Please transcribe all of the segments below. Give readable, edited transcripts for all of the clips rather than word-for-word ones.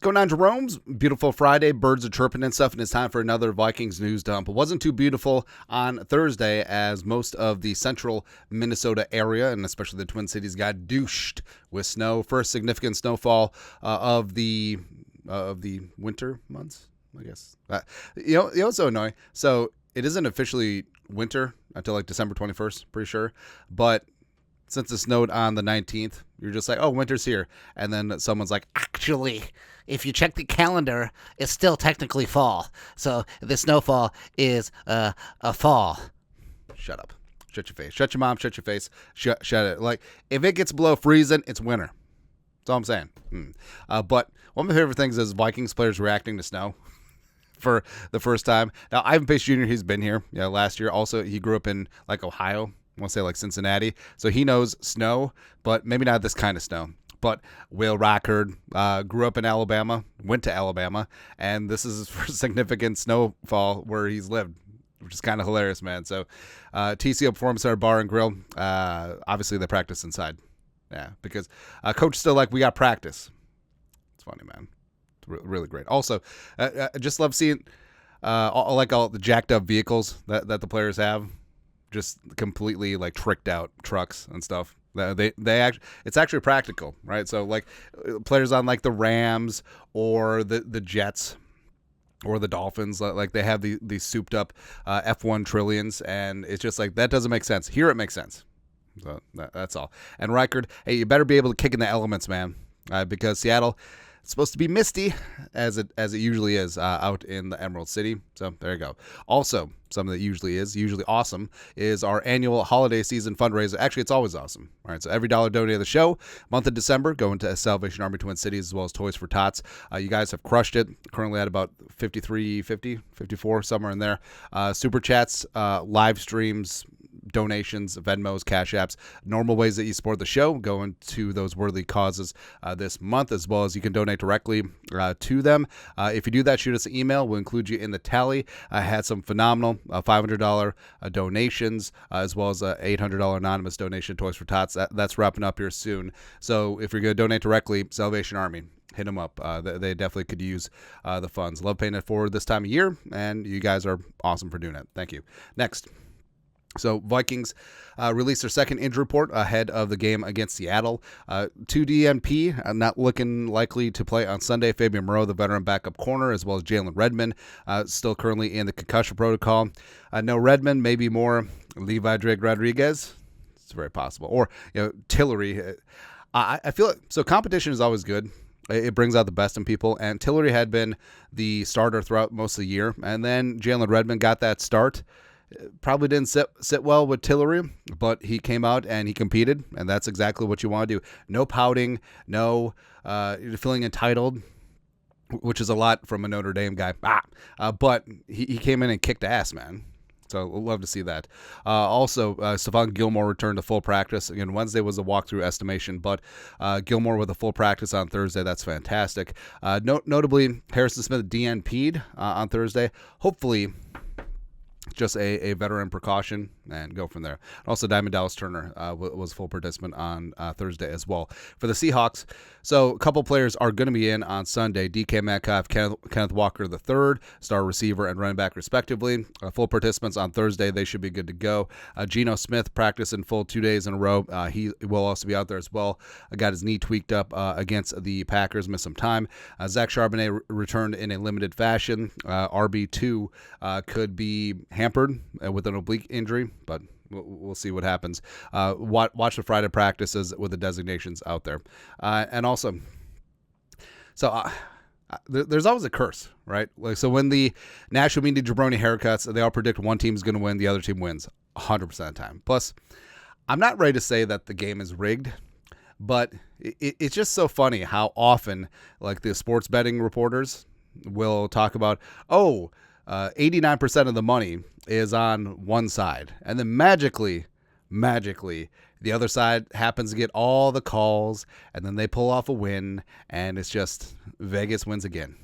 going on, Jerome's? Beautiful Friday. Birds are chirping and stuff, and it's time for another Vikings news dump. It wasn't too beautiful on Thursday as most of the central Minnesota area, and especially the Twin Cities, got douched with snow. First significant snowfall of the winter months, I guess. It's so annoying. So it isn't officially winter until like December 21st, pretty sure. But since it snowed on the 19th, you're just like, oh, winter's here. And then someone's like, actually, if you check the calendar, it's still technically fall. So the snowfall is a fall. Shut up. Shut your face. Shut your mom. Shut your face. Shut it. Like, if it gets below freezing, it's winter. That's all I'm saying. But one of my favorite things is Vikings players reacting to snow for the first time. Now, Ivan Pace Jr., he's been here last year. Also, he grew up in, like, Ohio. I want to say like Cincinnati. So he knows snow, but maybe not this kind of snow. But Will Reichard grew up in Alabama, went to Alabama, and this is his first significant snowfall where he's lived, which is kind of hilarious, man. So TCO Performance Center Bar and Grill, obviously they practice inside. Yeah, because coach still like, we got practice. It's funny, man. It's really great. Also, I just love seeing all the jacked up vehicles that the players have. Just completely like tricked out trucks and stuff. It's actually practical, right? So like players on like the Rams or the Jets or the Dolphins, like they have these souped up F1 Trillions, and it's just like, that doesn't make sense. Here it makes sense. So that's all. And Reichard, hey, you better be able to kick in the elements, man, because Seattle, it's supposed to be misty as it usually is out in the Emerald City. So there you go. Also, something that usually awesome is our annual holiday season fundraiser. Actually, it's always awesome. All right, so every dollar donated to the show, month of December, going to Salvation Army Twin Cities as well as Toys for Tots. You guys have crushed it. Currently at about 54, somewhere in there. Super chats, live streams, donations, Venmos, Cash Apps, normal ways that you support the show, going to those worthy causes this month, as well as you can donate directly to them. If you do that, shoot us an email. We'll include you in the tally. I had some phenomenal $500 donations, as well as a $800 anonymous donation to Toys for Tots. That's wrapping up here soon. So if you're going to donate directly, Salvation Army, hit them up. They definitely could use the funds. Love paying it forward this time of year, and you guys are awesome for doing it. Thank you. Next. So Vikings released their second injury report ahead of the game against Seattle. 2 DNP, not looking likely to play on Sunday. Fabian Moreau, the veteran backup corner, as well as Jalen Redmond, still currently in the concussion protocol. No Redmond, maybe more Levi Drake Rodriguez. It's very possible. Or Tillery. I feel like, so competition is always good. It brings out the best in people, and Tillery had been the starter throughout most of the year, and then Jalen Redmond got that start. Probably didn't sit well with Tillery, but he came out and he competed, and that's exactly what you want to do. No pouting, no feeling entitled, which is a lot from a Notre Dame guy. But he came in and kicked ass, man. So we'll love to see that. Also, Stefan Gilmore returned to full practice. Again, Wednesday was a walkthrough estimation, but Gilmore with a full practice on Thursday. That's fantastic. Notably, Harrison Smith DNP'd on Thursday. Hopefully, just a veteran precaution, and go from there. Also, Diamond Dallas Turner was a full participant on Thursday as well. For the Seahawks, so a couple players are going to be in on Sunday. DK Metcalf, Kenneth Walker III, star receiver and running back respectively. Full participants on Thursday. They should be good to go. Geno Smith practiced in full 2 days in a row. He will also be out there as well. Got his knee tweaked up against the Packers, missed some time. Zach Charbonnet returned in a limited fashion. RB2 could be hampered with an oblique injury, but we'll see what happens. Watch the Friday practices with the designations out there. And also, so there's always a curse, right? Like, so when the national media jabroni haircuts, they all predict one team's going to win, the other team wins 100% of the time. Plus, I'm not ready to say that the game is rigged, but it's just so funny how often, like, the sports betting reporters will talk about, 89% of the money is on one side. And then magically, the other side happens to get all the calls, and then they pull off a win, and it's just Vegas wins again.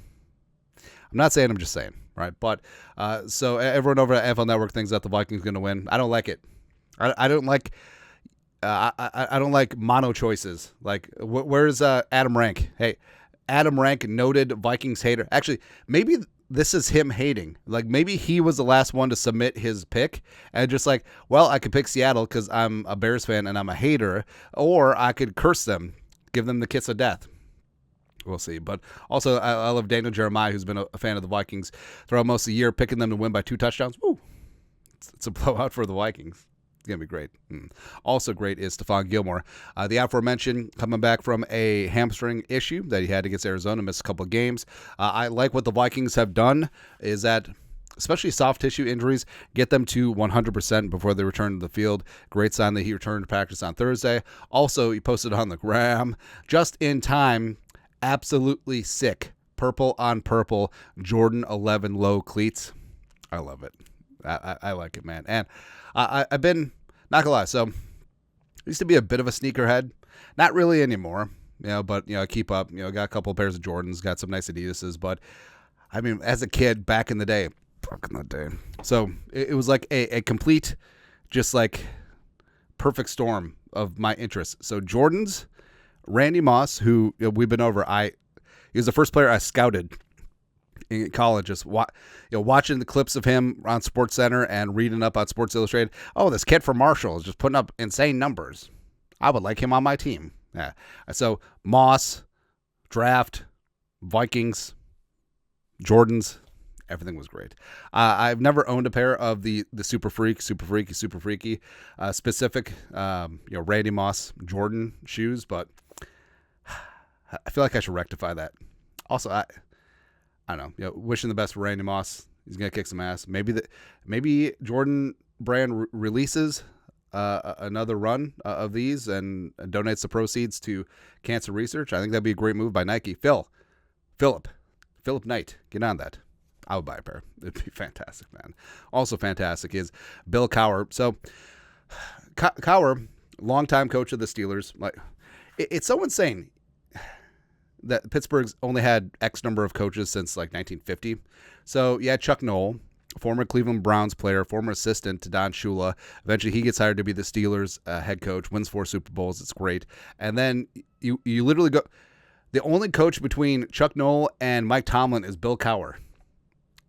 I'm not saying, I'm just saying, right? But so everyone over at NFL Network thinks that the Vikings are going to win. I don't like it. I don't like I don't like mono choices. Like, where's Adam Rank? Hey, Adam Rank, noted Vikings hater. Actually, maybe this is him hating. Like, maybe he was the last one to submit his pick and just like, well, I could pick Seattle because I'm a Bears fan and I'm a hater, or I could curse them, give them the kiss of death. We'll see. But also, I love Daniel Jeremiah, who's been a fan of the Vikings throughout most of the year, picking them to win by 2 touchdowns. Woo! It's a blowout for the Vikings. It's going to be great. Also great is Stefan Gilmore. The aforementioned, coming back from a hamstring issue that he had against Arizona, missed a couple of games. I like what the Vikings have done is that, especially soft tissue injuries, get them to 100% before they return to the field. Great sign that he returned to practice on Thursday. Also, he posted on the gram, just in time, absolutely sick, purple on purple, Jordan 11 low cleats. I love it. I like it, man. And I've been, not gonna lie, so I used to be a bit of a sneakerhead. Not really anymore, but, I keep up. Got a couple of pairs of Jordans, got some nice Adidas's. But, I mean, as a kid, back in the day. So it was like a complete, just like, perfect storm of my interests. So Jordans, Randy Moss, who we've been over, he was the first player I scouted in college, just watching the clips of him on SportsCenter and reading up on Sports Illustrated. Oh, this kid from Marshall is just putting up insane numbers. I would like him on my team. Yeah. So Moss, draft, Vikings, Jordans, everything was great. I've never owned a pair of the super freaky, specific, Randy Moss Jordan shoes, but I feel like I should rectify that. Also, I don't know. Wishing the best for Randy Moss. He's gonna kick some ass. Maybe Jordan brand releases another run of these and donates the proceeds to cancer research. I think that'd be a great move by Nike. Philip Knight, get on that. I would buy a pair. It'd be fantastic, man. Also fantastic is Bill Cowher. So Cowher, longtime coach of the Steelers. Like, it's so insane that Pittsburgh's only had X number of coaches since like 1950. So yeah, Chuck Noll, former Cleveland Browns player, former assistant to Don Shula. Eventually he gets hired to be the Steelers head coach, wins 4 Super Bowls. It's great. And then you literally go, the only coach between Chuck Noll and Mike Tomlin is Bill Cowher.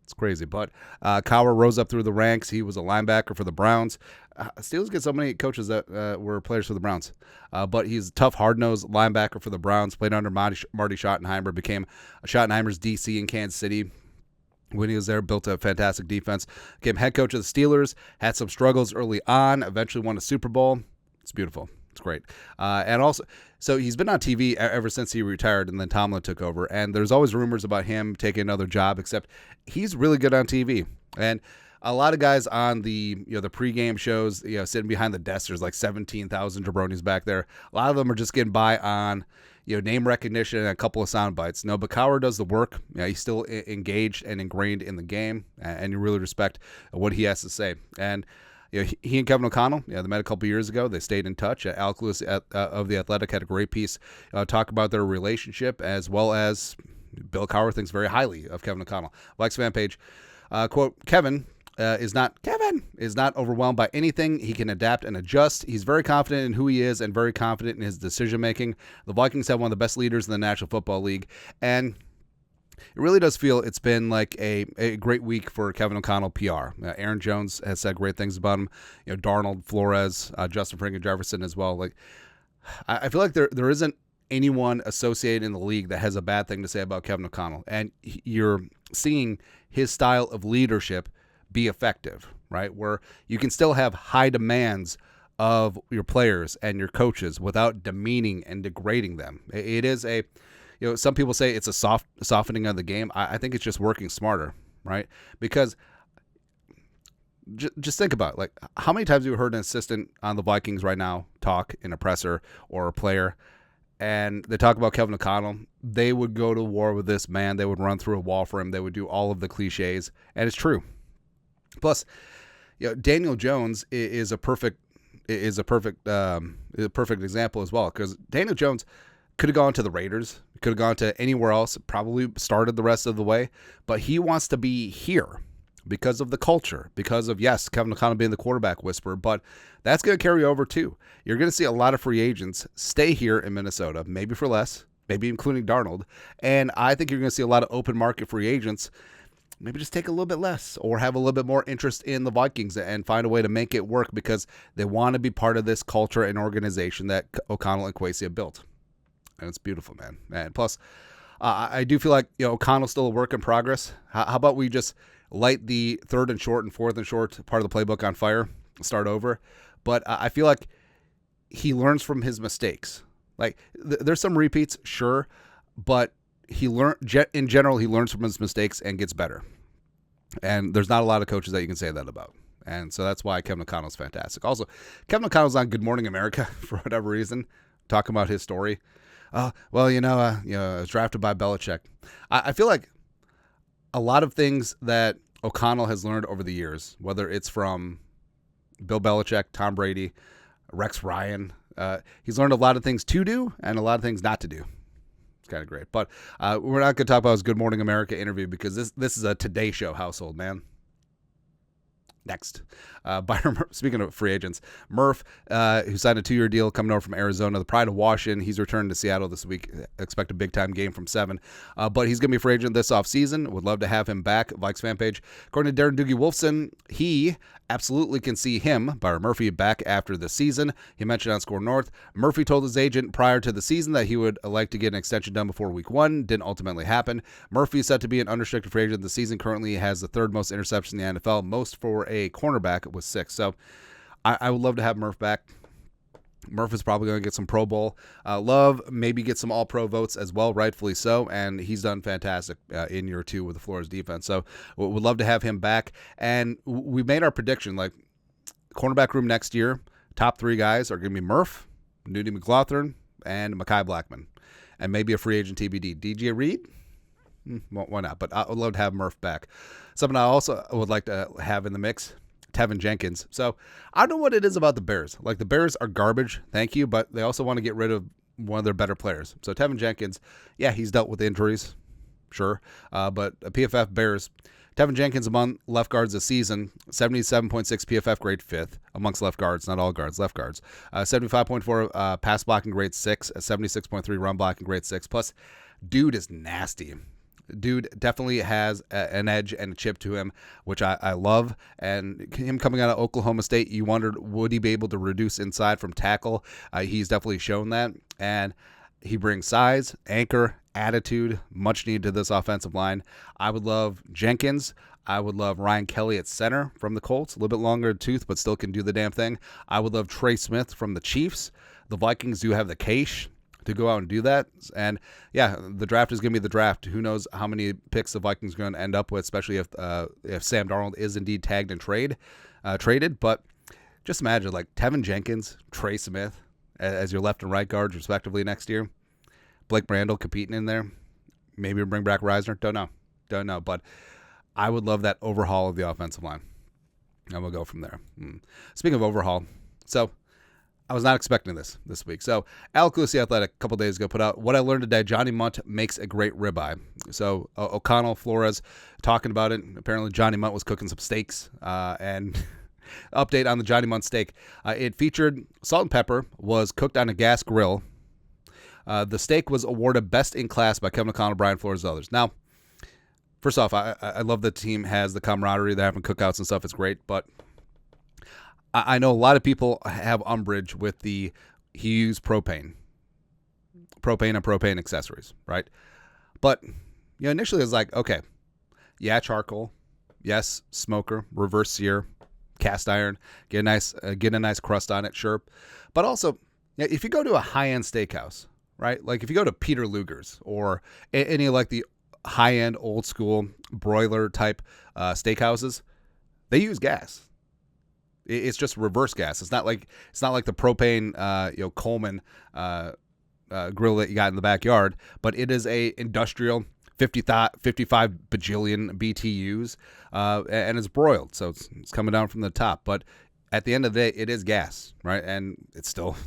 It's crazy, but Cowher rose up through the ranks. He was a linebacker for the Browns. Steelers get so many coaches that were players for the Browns, but he's a tough, hard-nosed linebacker for the Browns. Played under Marty Schottenheimer, became Schottenheimer's DC in Kansas City. When he was there, built a fantastic defense. Became head coach of the Steelers. Had some struggles early on. Eventually won a Super Bowl. It's beautiful. It's great. And also, so he's been on TV ever since he retired, and then Tomlin took over. And there's always rumors about him taking another job, except he's really good on TV. And a lot of guys on the the pregame shows, sitting behind the desk, there's like 17,000 jabronis back there. A lot of them are just getting by on name recognition and a couple of sound bites. No, but Cowher does the work. He's still engaged and ingrained in the game, and you really respect what he has to say. And he and Kevin O'Connell, they met a couple years ago. They stayed in touch. Alec Lewis of The Athletic had a great piece talk about their relationship, as well as Bill Cowher thinks very highly of Kevin O'Connell. Vikes fan page, quote, Kevin is not overwhelmed by anything. He can adapt and adjust. He's very confident in who he is and very confident in his decision-making. The Vikings have one of the best leaders in the National Football League, and it really does feel it's been like a great week for Kevin O'Connell PR. Aaron Jones has said great things about him. Darnold, Flores, Justin Frank, and Jefferson as well. Like, I feel like there isn't anyone associated in the league that has a bad thing to say about Kevin O'Connell. And you're seeing his style of leadership be effective, right? Where you can still have high demands of your players and your coaches without demeaning and degrading them. It is a... some people say it's a softening of the game. I think it's just working smarter, right? Because just think about it. Like, how many times have you heard an assistant on the Vikings right now talk in a presser or a player, and they talk about Kevin O'Connell? They would go to war with this man. They would run through a wall for him. They would do all of the cliches, and it's true. Plus, Daniel Jones is a perfect example as well, because Daniel Jones could have gone to the Raiders, could have gone to anywhere else, probably started the rest of the way, but he wants to be here because of the culture, because of, yes, Kevin O'Connell being the quarterback whisperer, but that's going to carry over too. You're going to see a lot of free agents stay here in Minnesota, maybe for less, maybe including Darnold. And I think you're going to see a lot of open market free agents maybe just take a little bit less or have a little bit more interest in the Vikings and find a way to make it work because they want to be part of this culture and organization that O'Connell and Kwesi have built. And it's beautiful, man. And plus, I do feel like O'Connell's still a work in progress. How about we just light the 3rd and short and 4th and short part of the playbook on fire, start over? But I feel like he learns from his mistakes. Like there's some repeats, sure, but in general, he learns from his mistakes and gets better. And there's not a lot of coaches that you can say that about. And so that's why Kevin O'Connell's fantastic. Also, Kevin O'Connell's on Good Morning America for whatever reason, talking about his story. I was drafted by Belichick. I feel like a lot of things that O'Connell has learned over the years, whether it's from Bill Belichick, Tom Brady, Rex Ryan, he's learned a lot of things to do and a lot of things not to do. It's kind of great. But we're not going to talk about his Good Morning America interview because this is a Today Show household, man. Next, Byron, speaking of free agents, Murph, who signed a 2-year deal coming over from Arizona, the pride of Washington. He's returning to Seattle this week. Expect a big-time game from 7. But he's going to be a free agent this offseason. Would love to have him back. Vikes fan page. According to Darren Doogie Wolfson, he absolutely can see him, Byron Murphy, back after the season. He mentioned on Score North, Murphy told his agent prior to the season that he would like to get an extension done before week 1. Didn't ultimately happen. Murphy is set to be an unrestricted free agent this season. Currently has the 3rd most interceptions in the NFL, most for a cornerback with 6. So I would love to have Murph back. Murph is probably going to get some Pro Bowl love, maybe get some All-Pro votes as well, rightfully so, and he's done fantastic in year 2 with the Flores defense. So we'd love to have him back. And we made our prediction, like cornerback room next year, top 3 guys are going to be Murph, Nudie McLaughlin, and Mekhi Blackman, and maybe a free agent TBD. DJ Reed? Why not? But I would love to have Murph back. Something I also would like to have in the mix, Teevin Jenkins. So I don't know what it is about the Bears. Like the Bears are garbage, thank you, but they also want to get rid of one of their better players. So Teevin Jenkins, yeah, he's dealt with injuries, sure, but PFF Bears, Teevin Jenkins among left guards this season, 77.6 PFF grade 5th amongst left guards, not all guards, left guards. 75.4 pass blocking grade 6, 76.3 run blocking grade 6. Plus, dude is nasty. Dude definitely has an edge and a chip to him, which I love. And him coming out of Oklahoma State, you wondered, would he be able to reduce inside from tackle? He's definitely shown that. And he brings size, anchor, attitude, much needed to this offensive line. I would love Jenkins. I would love Ryan Kelly at center from the Colts. A little bit longer tooth, but still can do the damn thing. I would love Trey Smith from the Chiefs. The Vikings do have the cash to go out and do that. And yeah, the draft is going to be the draft. Who knows how many picks the Vikings are going to end up with, especially if Sam Darnold is indeed tagged and traded. But just imagine like Teevin Jenkins, Trey Smith as your left and right guards respectively next year. Blake Brandel competing in there. Maybe bring back Reisner. Don't know. But I would love that overhaul of the offensive line. And we'll go from there. Speaking of overhaul, so I was not expecting this week. So Alec Lewis, the Athletic, a couple days ago, put out what I learned today. Johnny Mundt makes a great ribeye. So O'Connell, Flores talking about it. Apparently Johnny Mundt was cooking some steaks. And update on the Johnny Mundt steak. It featured salt and pepper, was cooked on a gas grill. The steak was awarded best in class by Kevin O'Connell, Brian Flores, and others. Now, first off, I love the team has the camaraderie. They're having cookouts and stuff. It's great, but I know a lot of people have umbrage with he used propane and propane accessories, right? But initially it was like, okay, yeah, charcoal, yes, smoker, reverse sear, cast iron, get a nice crust on it, sure. But also, if you go to a high-end steakhouse, right? Like if you go to Peter Luger's or any like the high-end old school broiler type steakhouses, they use gas. It's just reverse gas. It's not like the propane Coleman grill that you got in the backyard, but it is a industrial 55 bajillion BTUs and it's broiled, so it's coming down from the top. But at the end of the day, it is gas, right? And it's still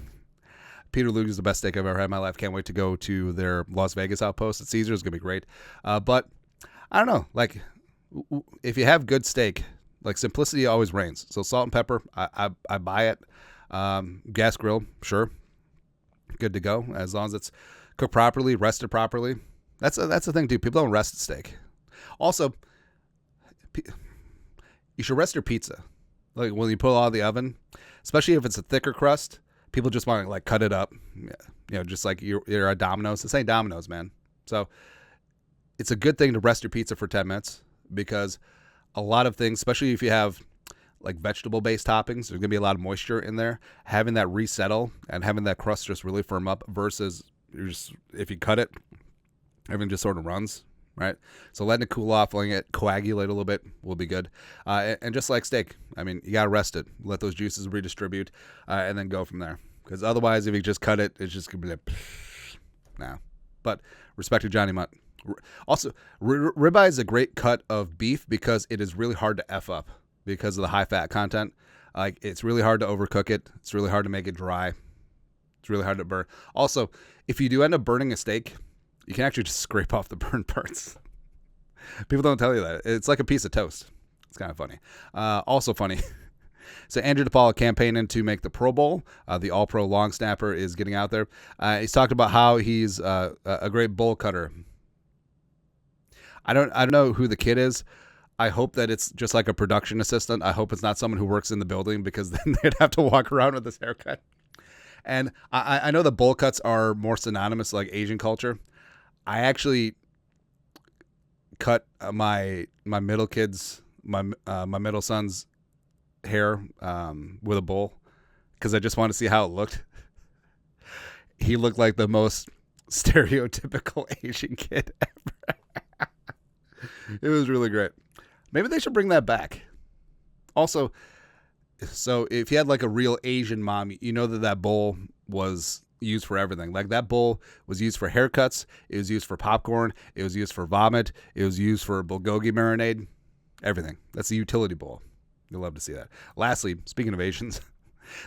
Peter Luger's the best steak I've ever had in my life. Can't wait to go to their Las Vegas outpost at Caesars. It's gonna be great. But I don't know, like if you have good steak, like simplicity always reigns. So salt and pepper, I buy it. Gas grill, sure, good to go as long as it's cooked properly, rested properly. That's the thing too. People don't rest a steak. Also, you should rest your pizza. Like when you pull it out of the oven, especially if it's a thicker crust, people just want to like cut it up. Yeah, just like you're at Domino's. This ain't Domino's, man. So it's a good thing to rest your pizza for 10 minutes because a lot of things, especially if you have like vegetable-based toppings, there's going to be a lot of moisture in there. Having that resettle and having that crust just really firm up versus if you cut it, everything just sort of runs, right? So letting it cool off, letting it coagulate a little bit will be good. And just like steak, I mean, you got to rest it. Let those juices redistribute and then go from there. Because otherwise, if you just cut it, it's just going to be like, no. But respect to Johnny Mutt. Also, ribeye is a great cut of beef because it is really hard to F up because of the high fat content. Like it's really hard to overcook it. It's really hard to make it dry. It's really hard to burn. Also, if you do end up burning a steak, you can actually just scrape off the burned parts. People don't tell you that. It's like a piece of toast. It's kind of funny. Also funny. So Andrew DePaula campaigning to make the Pro Bowl. The All-Pro long snapper is getting out there. He's talked about how he's a great bowl cutter. I don't know who the kid is. I hope that it's just like a production assistant. I hope it's not someone who works in the building because then they'd have to walk around with this haircut. And I know the bowl cuts are more synonymous with like Asian culture. I actually cut my middle kid's my middle son's hair with a bowl because I just want to see how it looked. He looked like the most stereotypical Asian kid ever. It was really great. Maybe they should bring that back. Also, so if you had like a real Asian mom, you know that bowl was used for everything. Like that bowl was used for haircuts. It was used for popcorn. It was used for vomit. It was used for bulgogi marinade. Everything. That's the utility bowl. You'll love to see that. Lastly, speaking of Asians,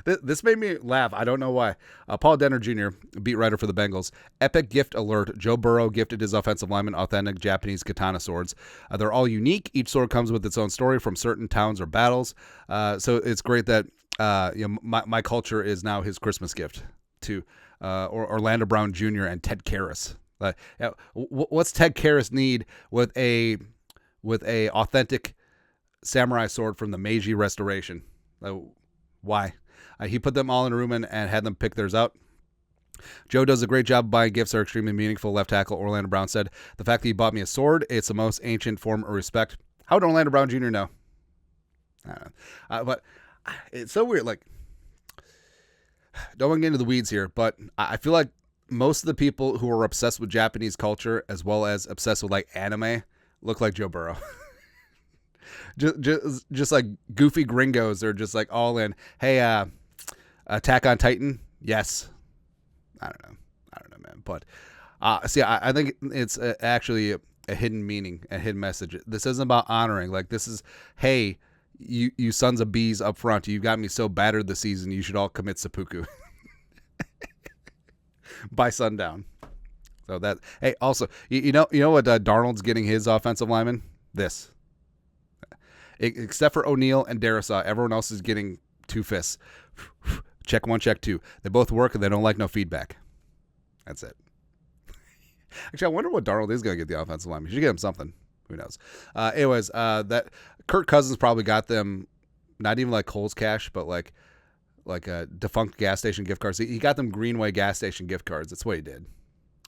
this made me laugh. I don't know why. Paul Denner Jr., beat writer for the Bengals. Epic gift alert. Joe Burrow gifted his offensive lineman authentic Japanese katana swords. They're all unique. Each sword comes with its own story from certain towns or battles. So it's great that my culture is now his Christmas gift to Orlando Brown Jr. and Ted Karras. What's Ted Karras need with a authentic samurai sword from the Meiji Restoration? Why? He put them all in a room and had them pick theirs out. Joe does a great job of buying gifts that are extremely meaningful, left tackle Orlando Brown said. The fact that he bought me a sword, it's the most ancient form of respect. How would Orlando Brown Jr. know? I don't know. But it's so weird. Like, don't want to get into the weeds here, but I feel like most of the people who are obsessed with Japanese culture as well as obsessed with like anime look like Joe Burrow. just like goofy gringos. They're just like all in. Hey, Attack on Titan. Yes. I don't know, man. But see, I think it's actually a hidden meaning, a hidden message. This isn't about honoring. Like this is, hey, you sons of bees up front. You got me so battered this season. You should all commit seppuku by sundown. So that. Hey, also, you know what Darnold's getting his offensive lineman? This. Except for O'Neal and Darisaw, everyone else is getting 2 fists. Check 1, check 2. They both work and they don't like no feedback. That's it. Actually, I wonder what Darnold is going to get the offensive line. You should get him something. Who knows? Anyways, that Kirk Cousins probably got them not even like Kohl's Cash, but like a defunct gas station gift cards. He got them Greenway gas station gift cards. That's what he did.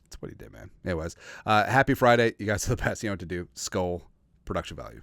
That's what he did, man. Anyways, happy Friday. You guys are the best. You know what to do. Skull production value.